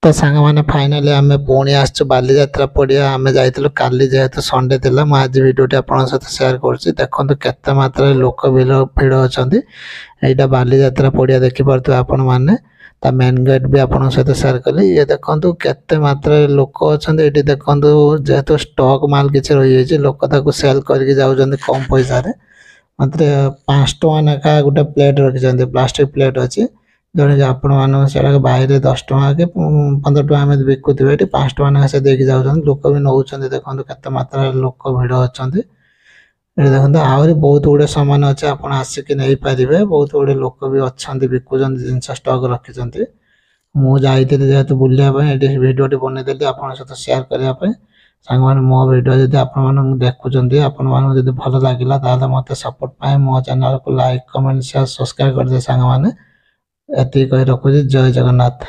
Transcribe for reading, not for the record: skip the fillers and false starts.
तो सांग मैंने फाइनाली आम पुणी आसु बालीजात्रा पड़िया आम जाइलु काली जेहेतु संडे थिला मु आज भिडियोटी आपन सहित शेयर करुच्ची देखो केते मात्रा लोक भिड़ अच्छा यहाँ बालीजात्रा पड़िया देखिपे आपण मैंने ता मेन गेट भी आपन सहित शेयर कली ये देखो केते मात्रा लोक अच्छा ये देखो जेहेतु स्टॉक माल किसी रही है लोक सेल करके जाऊँ कम पैसा मात्र 5 टଙ୍କା नेखा गोटे प्लेट रखी प्लास्टिक प्लेट अच्छी जड़े आपण मैं बाहर 10 टଙ୍କା कि 15 टଙ୍କା आम बिकुवे ये 5 टଙ୍କା नेखा से देखिए जाऊँ लोक भी नौ देखो केते मात्रा लोक भिड़ अच्छा देखते आहरी बहुत गुड़े सामान अच्छे आप आसिक नहीं पारे बहुत गुड़े लोक भी अच्छा बिकुन जिन स्टक रखी मुझे जेहेतु बुलायापी भिडियोटी बनईदेली आप सहित शेयर करने सांग मैंने मो भिडियो जब आप देखुं आपण भल लगे मत सपोर्ट पाए मो चैनल को लाइक कमेंट शेयर सब्सक्राइब कर दे सांग मैंने एति कही रखुची जय जगन्नाथ।